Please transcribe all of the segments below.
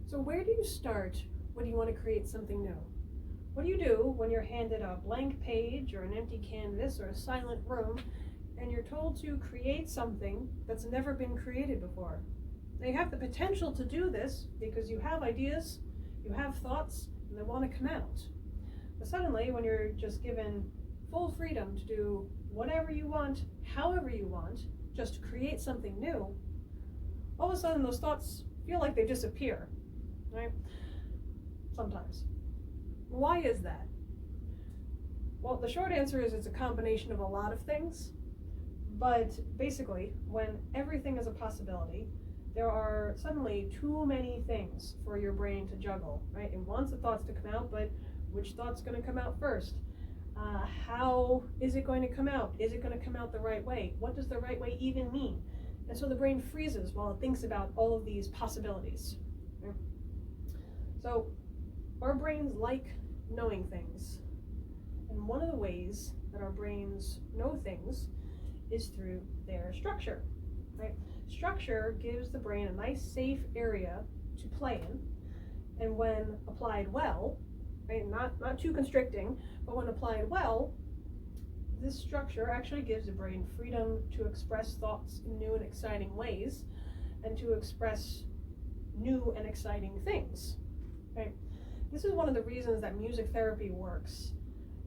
So where do you start when you want to create something new? What do you do when you're handed a blank page or an empty canvas or a silent room and you're told to create something that's never been created before? Now you have the potential to do this because you have ideas, you have thoughts, and they want to come out. But suddenly, when you're just given full freedom to do whatever you want, however you want, just to create something new, all of a sudden those thoughts feel like they disappear, right? Sometimes. Why is that? Well, the short answer is it's a combination of a lot of things, but basically, when everything is a possibility, there are suddenly too many things for your brain to juggle, right? It wants the thoughts to come out, but which thought's going to come out first? How is it going to come out? Is it going to come out the right way? What does the right way even mean? And so the brain freezes while it thinks about all of these possibilities. Right? So our brains like knowing things. And one of the ways that our brains know things is through their structure. Right? Structure gives the brain a nice safe area to play in. And when applied well, right, not too constricting, but when applied well, this structure actually gives the brain freedom to express thoughts in new and exciting ways and to express new and exciting things. Right? This is one of the reasons that music therapy works.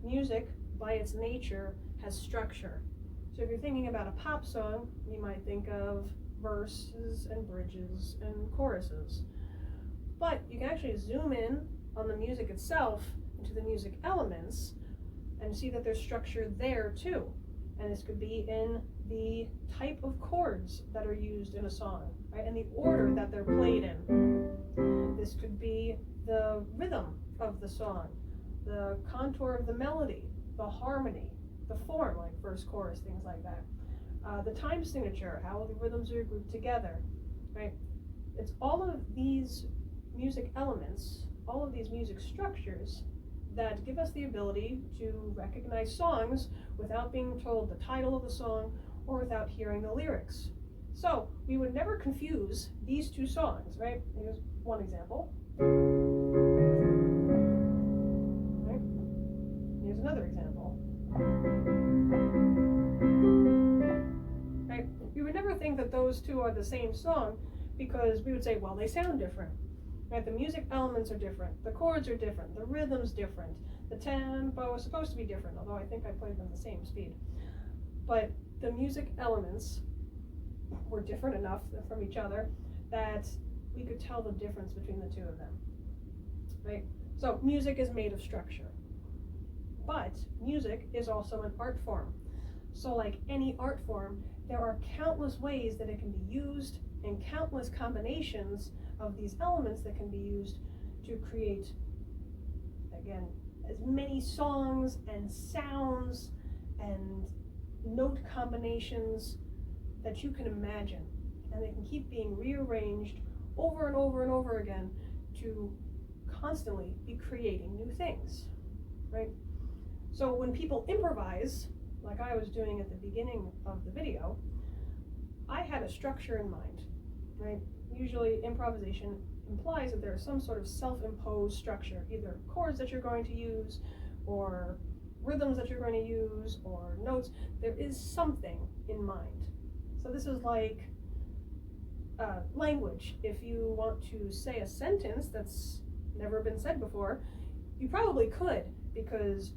Music, by its nature, has structure. So if you're thinking about a pop song, you might think of verses and bridges and choruses. But you can actually zoom in on the music itself into the music elements and see that there's structure there too. And this could be in the type of chords that are used in a song, right? And the order that they're played in. This could be the rhythm of the song, the contour of the melody, the harmony, the form, like verse, chorus, things like that. The time signature, how the rhythms are grouped together, right? It's all of these music elements, all of these music structures that give us the ability to recognize songs without being told the title of the song or without hearing the lyrics. So we would never confuse these two songs, right? Here's one example. Right? Here's another example. Right? We would never think that those two are the same song because we would say, well, they sound different. Right? The music elements are different, the chords are different, the rhythm's different, the tempo is supposed to be different, although I think I played them the same speed. But the music elements were different enough from each other that we could tell the difference between the two of them. Right? So music is made of structure. But music is also an art form. So like any art form, there are countless ways that it can be used and countless combinations of these elements that can be used to create, again, as many songs and sounds and note combinations that you can imagine. And they can keep being rearranged over and over and over again to constantly be creating new things, right? So when people improvise, like I was doing at the beginning of the video, I had a structure in mind, right? Usually improvisation implies that there's some sort of self-imposed structure, either chords that you're going to use, or rhythms that you're going to use, or notes. There is something in mind. So this is like language. If you want to say a sentence that's never been said before, you probably could, because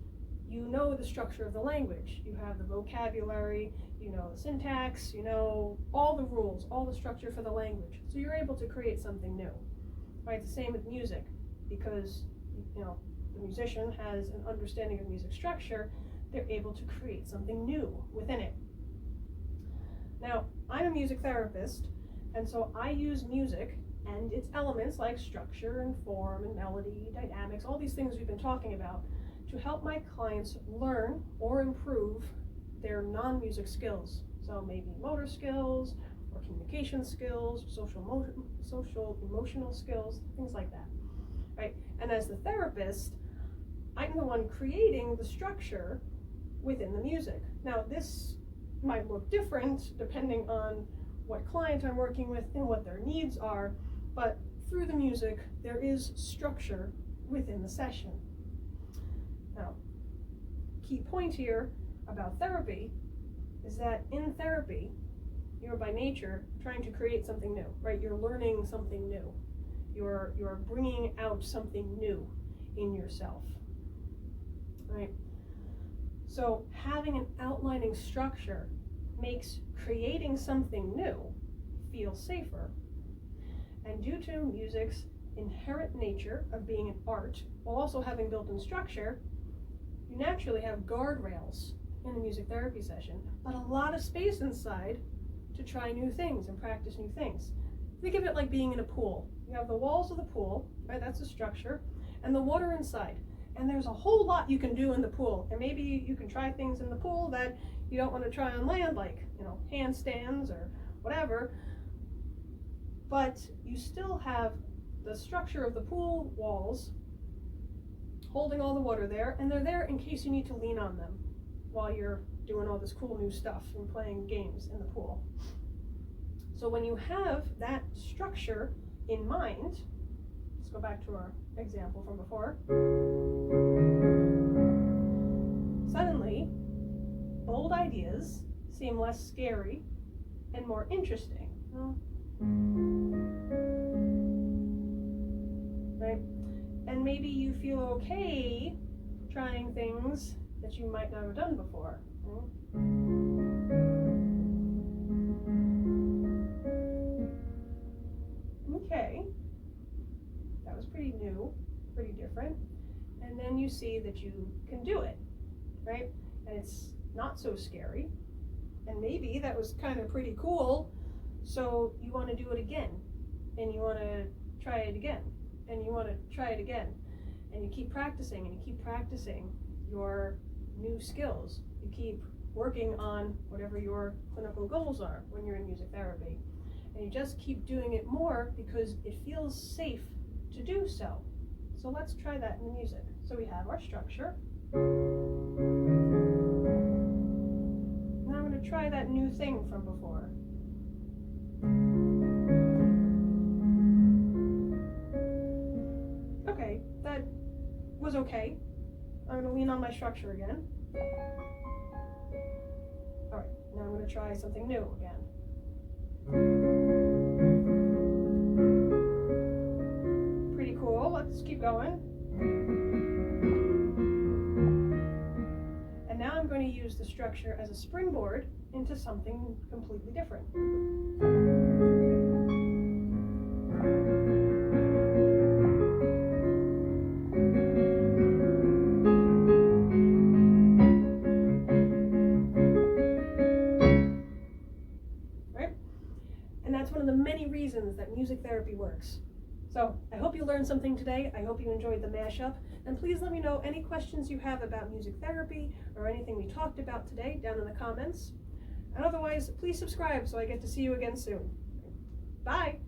you know the structure of the language. You have the vocabulary, you know the syntax, you know all the rules, all the structure for the language. So you're able to create something new. Right? The same with music, because you know the musician has an understanding of music structure, they're able to create something new within it. Now, I'm a music therapist, and so I use music and its elements like structure and form and melody, dynamics, all these things we've been talking about, to help my clients learn or improve their non-music skills. So maybe motor skills, or communication skills, social emotional skills, things like that, right? And as the therapist, I'm the one creating the structure within the music. Now this might look different depending on what client I'm working with and what their needs are, but through the music, there is structure within the session. Now, key point here about therapy is that in therapy, you're by nature trying to create something new, right? You're learning something new. You're bringing out something new in yourself, right? So having an outlining structure makes creating something new feel safer. And due to music's inherent nature of being an art, while also having built-in structure, you naturally have guardrails in a music therapy session, but a lot of space inside to try new things and practice new things. Think of it like being in a pool. You have the walls of the pool, right? That's the structure, and the water inside. And there's a whole lot you can do in the pool. And maybe you can try things in the pool that you don't want to try on land, like, handstands or whatever. But you still have the structure of the pool walls holding all the water there, and they're there in case you need to lean on them while you're doing all this cool new stuff and playing games in the pool. So when you have that structure in mind, let's go back to our example from before. Suddenly, bold ideas seem less scary and more interesting. Right? And maybe you feel okay trying things that you might not have done before. Okay, that was pretty new, pretty different. And then you see that you can do it, right? And it's not so scary. And maybe that was kind of pretty cool, so you want to do it again, and you want to try it again, and you want to try it again. And you keep practicing, and you keep practicing your new skills. You keep working on whatever your clinical goals are when you're in music therapy. And you just keep doing it more because it feels safe to do so. So let's try that in the music. So we have our structure. Now I'm going to try that new thing from before. Okay, that was okay. I'm going to lean on my structure again. Alright, now I'm going to try something new again. Pretty cool, let's keep going. And now I'm going to use the structure as a springboard into something completely different. One of the many reasons that music therapy works. So I hope you learned something today. I hope you enjoyed the mashup. And please let me know any questions you have about music therapy or anything we talked about today down in the comments. And otherwise, please subscribe so I get to see you again soon. Bye.